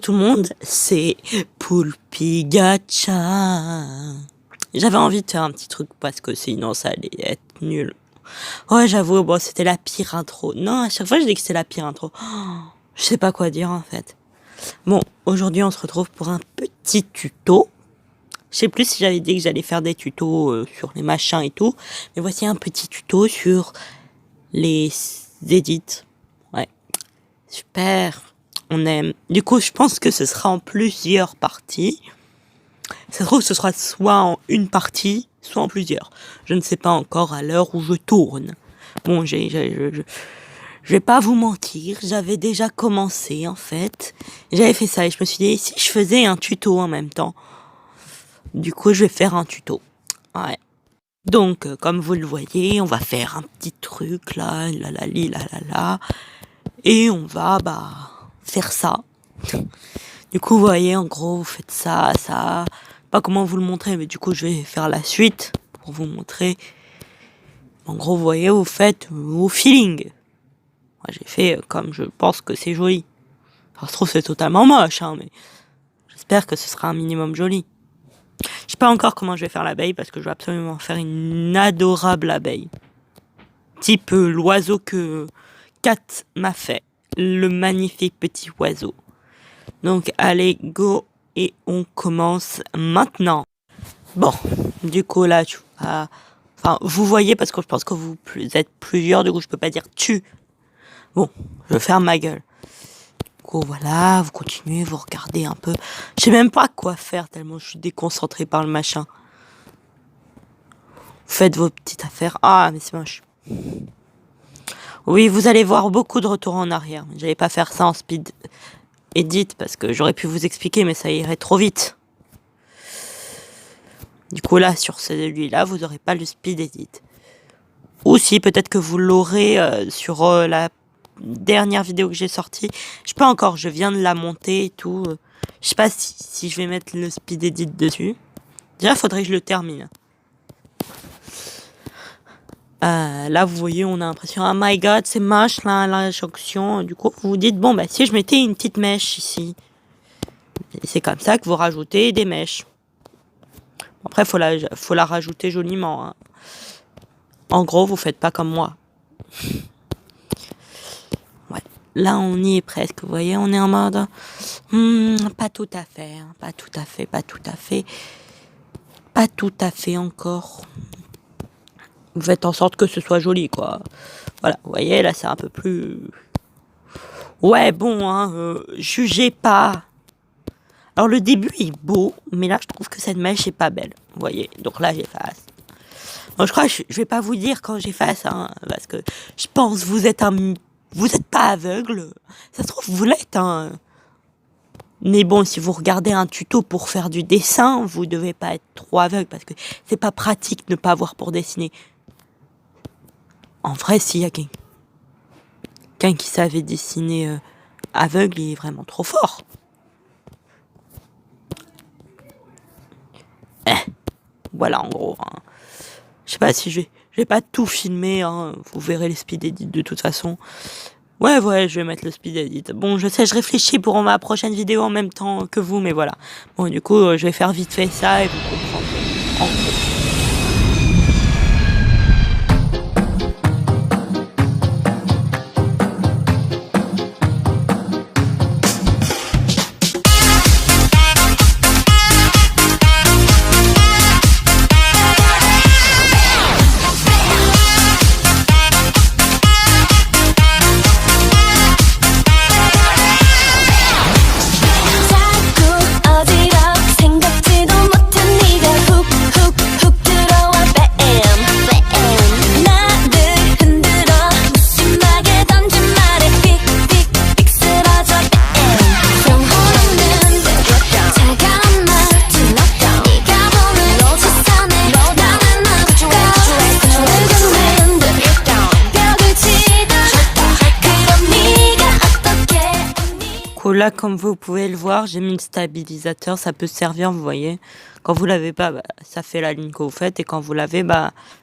Tout le monde, c'est Poulpi Gacha. J'avais envie de faire un petit truc parce que sinon ça allait être nul. Ouais, j'avoue, bon, c'était la pire intro. Non, à chaque fois je dis que c'est la pire intro. Je sais pas quoi dire en fait. Bon, aujourd'hui on se retrouve pour un petit tuto. Je sais plus si j'avais dit que j'allais faire des tutos sur les machins et tout. Mais voici un petit tuto sur les edits. Ouais, super. On aime. Du coup, je pense que ce sera en plusieurs parties. Ça se trouve que ce sera soit en une partie, soit en plusieurs. Je ne sais pas encore à l'heure où je tourne. Bon, je vais pas vous mentir, j'avais déjà commencé en fait. J'avais fait ça et je me suis dit, si je faisais un tuto en même temps. Du coup, je vais faire un tuto. Ouais. Donc, comme vous le voyez, on va faire un petit truc là, la. Et on va, faire ça. Du coup, vous voyez, en gros, vous faites ça. Pas comment vous le montrer, mais du coup, je vais faire la suite pour vous montrer. En gros, vous voyez, vous faites au feeling. Moi, j'ai fait comme je pense que c'est joli. Ça se trouve, c'est totalement moche, hein, mais j'espère que ce sera un minimum joli. Je sais pas encore comment je vais faire l'abeille parce que je veux absolument faire une adorable abeille. Type l'oiseau que Kat m'a fait. Le magnifique petit oiseau. Donc, allez, go. Et on commence maintenant. Bon, du coup, là, enfin, vous voyez, parce que je pense que vous êtes plusieurs, du coup, je peux pas dire tu. Bon, je vais faire ma gueule. Du coup, voilà, vous continuez, vous regardez un peu. Je sais même pas quoi faire, tellement je suis déconcentrée par le machin. Vous faites vos petites affaires. Ah, mais c'est moche. Oui, vous allez voir beaucoup de retours en arrière. J'allais pas faire ça en speed edit, parce que j'aurais pu vous expliquer, mais ça irait trop vite. Du coup, là, sur celui-là, vous n'aurez pas le speed edit. Ou si, peut-être que vous l'aurez sur la dernière vidéo que j'ai sortie. Je sais pas encore, je viens de la monter et tout. Je sais pas si je vais mettre le speed edit dessus. Déjà, faudrait que je le termine. Là, vous voyez, on a l'impression, oh my god, c'est moche, là, la jonction. Du coup, vous vous dites, bon, si je mettais une petite mèche ici. Et c'est comme ça que vous rajoutez des mèches. Après, faut la rajouter joliment. Hein. En gros, vous faites pas comme moi. Ouais. Là, on y est presque. Vous voyez, on est en mode... pas tout à fait. Hein, pas tout à fait. Pas tout à fait encore. Vous faites en sorte que ce soit joli, quoi. Voilà, vous voyez, là, c'est un peu plus... Ouais, bon, hein, jugez pas. Alors, le début est beau, mais là, je trouve que cette mèche est pas belle. Vous voyez, donc là, j'efface. Bon, je crois que je vais pas vous dire quand j'efface, hein, parce que je pense que vous êtes pas aveugle. Ça se trouve, vous l'êtes, hein. Mais bon, si vous regardez un tuto pour faire du dessin, vous devez pas être trop aveugle, parce que c'est pas pratique de ne pas voir pour dessiner. En vrai, s'il y a quelqu'un qui savait dessiner aveugle, il est vraiment trop fort. Voilà, en gros. Hein. Je sais pas si je vais pas tout filmer, hein. Vous verrez les speed edits de toute façon. Ouais, je vais mettre le speed edit. Bon, je sais, je réfléchis pour ma prochaine vidéo en même temps que vous, mais voilà. Bon, du coup, je vais faire vite fait ça et vous comprendrez. En gros. Là, comme vous pouvez le voir, j'ai mis le stabilisateur, ça peut servir, vous voyez. Quand vous l'avez pas, ça fait la ligne que vous faites, et quand vous l'avez,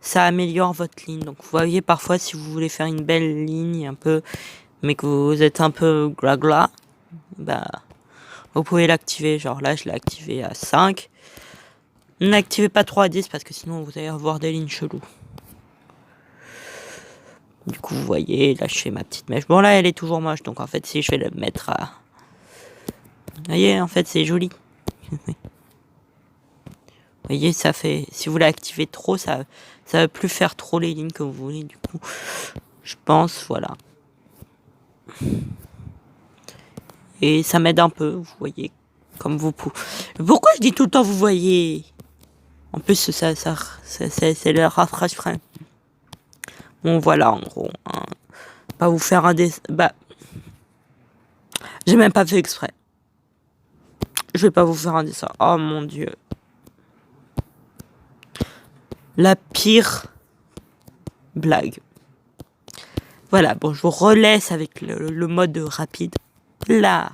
ça améliore votre ligne. Donc vous voyez, parfois, si vous voulez faire une belle ligne un peu, mais que vous êtes un peu gras, Vous pouvez l'activer, genre là je l'ai activé à 5. N'activez pas 3 à 10 parce que sinon vous allez avoir des lignes cheloues. Du coup vous voyez, là je fais ma petite mèche. Bon là elle est toujours moche, donc en fait si je vais le mettre à... Vous voyez, en fait c'est joli. Vous voyez, ça fait... Si vous l'activez trop, ça va plus faire trop les lignes que vous voulez, du coup. Je pense, voilà. Et ça m'aide un peu, vous voyez, comme vous pouvez. Pourquoi je dis tout le temps vous voyez? En plus, c'est le rafraîchissement frais. Bon, voilà, en gros. Hein. Pas vous faire un dessin. Bah, j'ai même pas fait exprès. Je vais pas vous faire un dessin. Oh mon dieu. La pire blague. Voilà, bon, je vous relaisse avec le mode rapide. Là.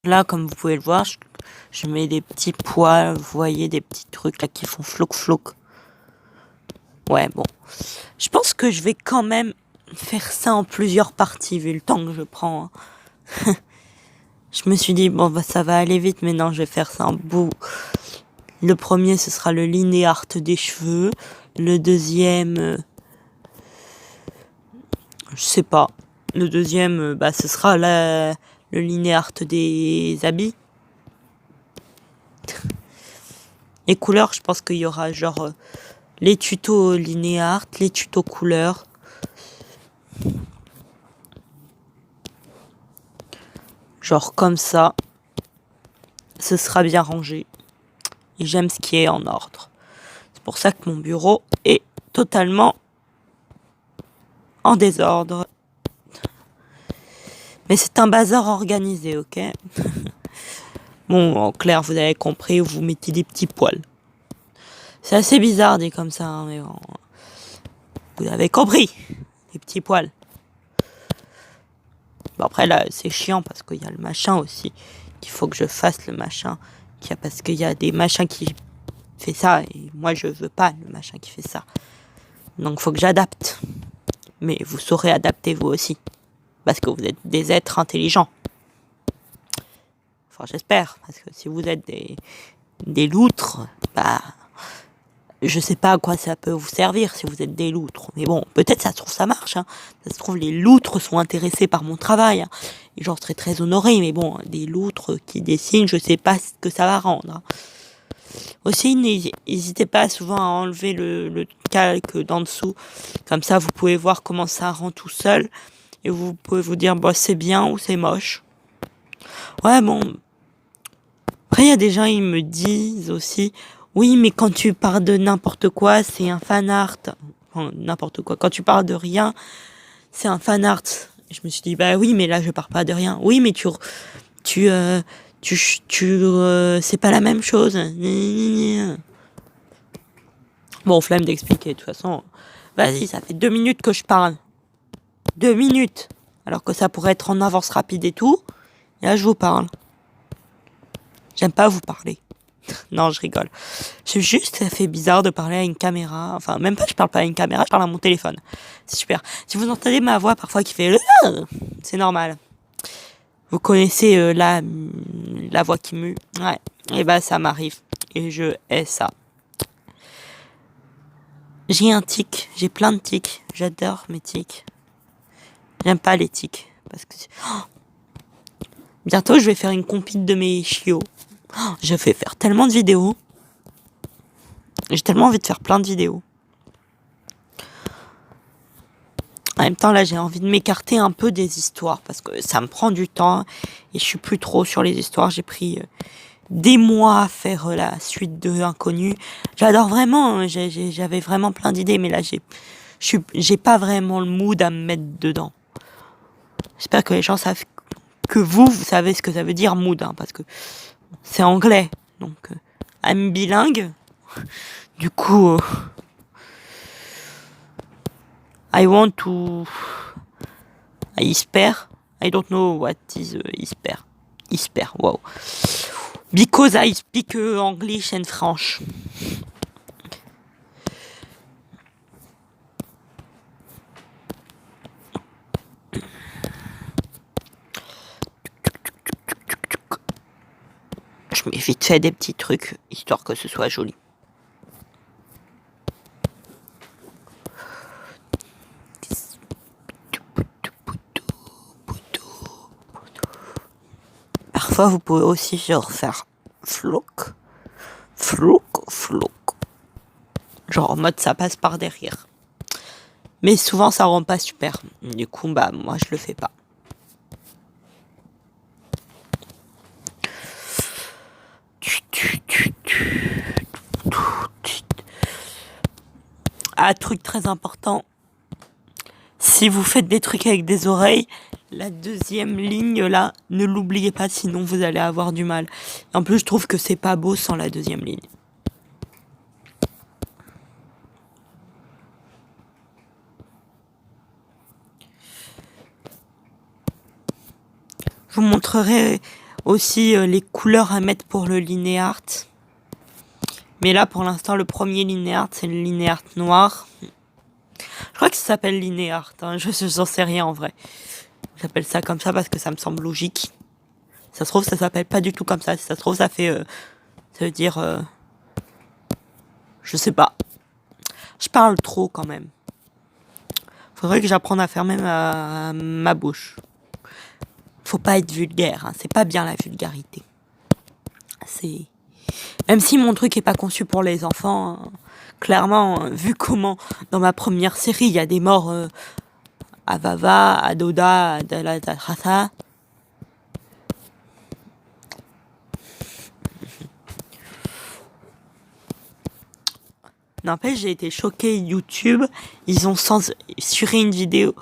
Là, comme vous pouvez le voir, je mets des petits pois, vous voyez, des petits trucs là qui font floc. Ouais, bon. Je pense que je vais quand même faire ça en plusieurs parties, vu le temps que je prends. Hein. Je me suis dit, bon, bah, ça va aller vite, mais non, je vais faire ça en bout. Le premier, ce sera le liné art des cheveux. Le deuxième... je sais pas. Le deuxième, bah, ce sera le liné art des habits. Les couleurs, je pense qu'il y aura genre les tutos liné art, les tutos couleurs. Genre comme ça. Ce sera bien rangé. Et j'aime ce qui est en ordre. C'est pour ça que mon bureau est totalement en désordre. Mais c'est un bazar organisé, ok? Bon, en clair, vous avez compris, vous mettez des petits poils. C'est assez bizarre dit comme ça, hein, mais bon, vous avez compris, les petits poils. Bon, après là, c'est chiant parce qu'il y a le machin aussi, qu'il faut que je fasse le machin, parce qu'il y a des machins qui fait ça et moi je veux pas le machin qui fait ça. Donc faut que j'adapte. Mais vous saurez adapter vous aussi, parce que vous êtes des êtres intelligents. Enfin, j'espère, parce que si vous êtes des loutres, bah, je sais pas à quoi ça peut vous servir si vous êtes des loutres. Mais bon, peut-être ça se trouve ça marche. Hein. Ça se trouve les loutres sont intéressés par mon travail. Hein. Et j'en serais très honorée. Mais bon, des loutres qui dessinent, je sais pas ce que ça va rendre. Hein. Aussi, n'hésitez pas souvent à enlever le calque d'en dessous. Comme ça, vous pouvez voir comment ça rend tout seul. Et vous pouvez vous dire, bah, c'est bien ou c'est moche. Ouais, bon. Après, il y a des gens, ils me disent aussi, oui, mais quand tu parles de n'importe quoi, c'est un fan art. Enfin, n'importe quoi. Quand tu parles de rien, c'est un fan art. Et je me suis dit, bah oui, mais là, je parle pas de rien. Oui, mais tu, c'est pas la même chose. Bon, flemme d'expliquer. De toute façon, vas-y, ça fait 2 minutes que je parle. 2 minutes. Alors que ça pourrait être en avance rapide et tout. Et là, je vous parle. J'aime pas vous parler. Non, je rigole. C'est juste, ça fait bizarre de parler à une caméra. Enfin, même pas, je parle pas à une caméra, je parle à mon téléphone. C'est super. Si vous entendez ma voix parfois qui fait c'est normal. Vous connaissez la voix qui mue. Ouais. Et bah, ça m'arrive. Et je hais ça. J'ai un tic. J'ai plein de tics. J'adore mes tics. J'aime pas les tics. Parce que bientôt, je vais faire une compile de mes chiots. Je vais faire tellement de vidéos. J'ai tellement envie de faire plein de vidéos. En même temps, là, j'ai envie de m'écarter un peu des histoires parce que ça me prend du temps et je suis plus trop sur les histoires. J'ai pris des mois à faire la suite de Inconnu. J'adore vraiment. Hein, j'avais vraiment plein d'idées, mais là, j'ai pas vraiment le mood à me mettre dedans. J'espère que les gens savent que vous savez ce que ça veut dire mood, hein, parce que c'est anglais. Donc, I'm bilingue. Du coup, I want to Isper. I don't know what is Isper. Isper, wow. Because I speak English and French. Je mets vite fait des petits trucs, histoire que ce soit joli. Parfois, vous pouvez aussi genre faire floc, floc, floc. Genre en mode ça passe par derrière. Mais souvent, ça rend pas super. Du coup, bah, moi, je le fais pas. Ah, truc très important. Si vous faites des trucs avec des oreilles, la deuxième ligne là, ne l'oubliez pas, sinon vous allez avoir du mal. En plus, je trouve que c'est pas beau sans la deuxième ligne. Je vous montrerai aussi les couleurs à mettre pour le linéart. Mais là, pour l'instant, le premier linéart, c'est le linéart noir. Je crois que ça s'appelle linéart. Hein. Je n'en sais rien en vrai. J'appelle ça comme ça parce que ça me semble logique. Ça se trouve, ça s'appelle pas du tout comme ça. Si ça se trouve, ça fait... ça veut dire... je sais pas. Je parle trop quand même. Faudrait que j'apprenne à fermer ma bouche. Faut pas être vulgaire. Hein. C'est pas bien la vulgarité. C'est... Même si mon truc est pas conçu pour les enfants, hein, clairement, vu comment dans ma première série il y a des morts à Vava, à Doda, à Dalatrasa. N'empêche, j'ai été choquée. YouTube, ils ont censuré une vidéo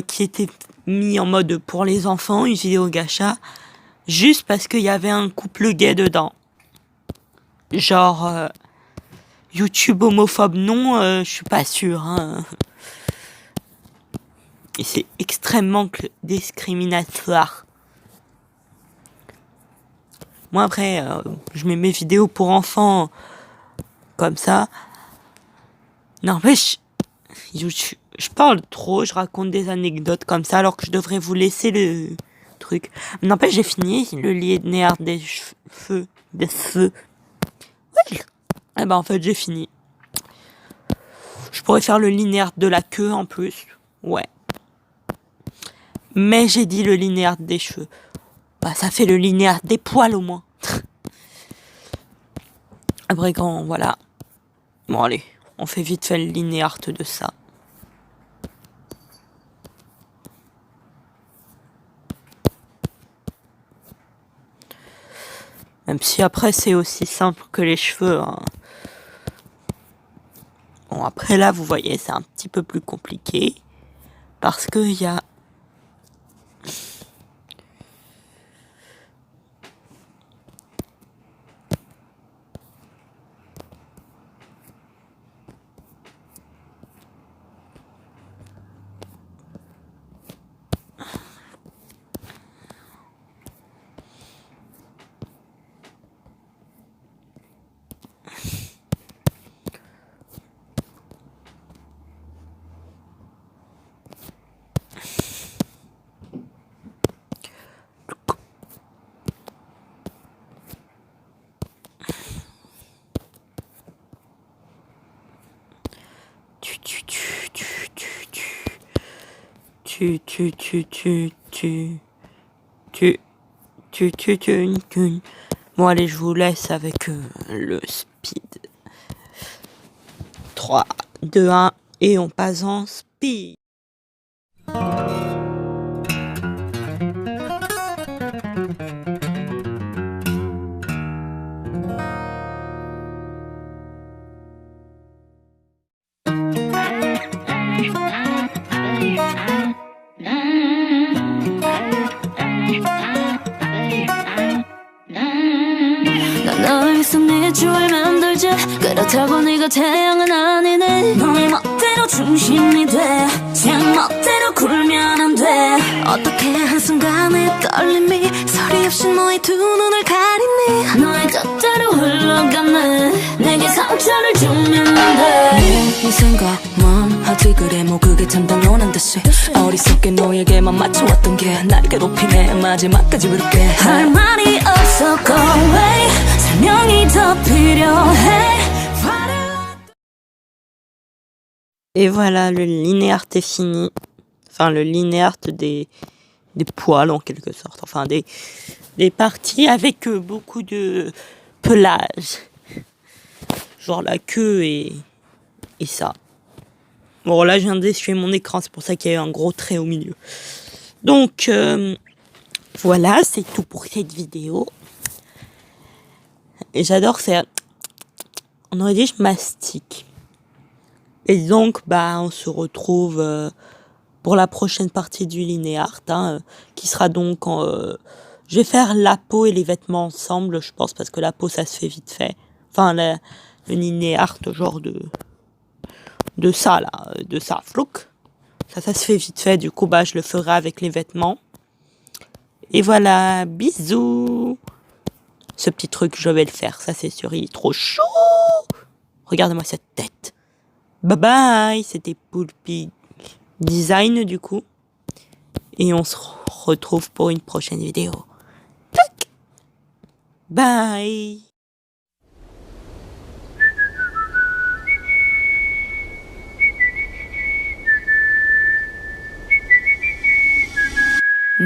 qui était mis en mode pour les enfants, une vidéo gacha, juste parce qu'il y avait un couple gay dedans. Genre, YouTube homophobe, non, je suis pas sûre. Hein. Et c'est extrêmement discriminatoire. Moi, après, je mets mes vidéos pour enfants comme ça. N'empêche, je parle trop, je raconte des anecdotes comme ça, alors que je devrais vous laisser le truc. N'empêche, j'ai fini le linéaire des cheveux. Ouais. Eh ben, en fait, j'ai fini. Je pourrais faire le linéaire de la queue en plus. Ouais. Mais j'ai dit le linéaire des cheveux. Bah, ça fait le linéaire des poils au moins. Après, quand, voilà. Bon, allez, on fait vite fait le linéaire de ça. Même si après, c'est aussi simple que les cheveux. Hein. Bon, après là, vous voyez, c'est un petit peu plus compliqué. Parce qu'il y a... Bon, allez, je vous laisse avec le speed. 3, 2, 1, et on passe en speed. 주얼 만들지 그렇다고 네가 태양은 아니네 너의 멋대로 중심이 돼 제멋대로 굴면 안 돼 어떻게 한순간의 떨림이 소리 없이 너의 두 눈을 가리니 너의 뜻대로 흘러가네 내게 상처를 주면 안 돼 이 생각만 하지 그래 뭐 그게 참 당연한 듯이 어리석게 너에게만 맞춰왔던 게 날 괴롭히네 마지막까지 부를게 할 말이 없어 go away 설명이 더 필요해 Et voilà, le linéaire est fini. Enfin, le linéaire des poils en quelque sorte. Enfin, des parties avec beaucoup de pelage. Genre la queue et ça. Bon, là, je viens d'essuyer mon écran, c'est pour ça qu'il y a eu un gros trait au milieu. Donc, voilà, c'est tout pour cette vidéo. Et j'adore faire... On aurait dit je mastique. Et donc, bah, on se retrouve pour la prochaine partie du linéaire, hein, qui sera donc... je vais faire la peau et les vêtements ensemble, je pense, parce que la peau, ça se fait vite fait. Enfin, le linéaire, genre de ça, là, de ça, flouk. Ça se fait vite fait, du coup, bah, je le ferai avec les vêtements. Et voilà, bisous. Ce petit truc, je vais le faire, ça c'est sûr, il est trop chaud. Regardez-moi cette tête. Bye bye, c'était Poulpi Design du coup. Et on se retrouve pour une prochaine vidéo. Tac. Bye.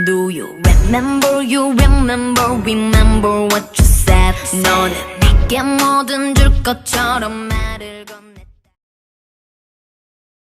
Do you remember what you said 너는 내게 뭐든 줄 것처럼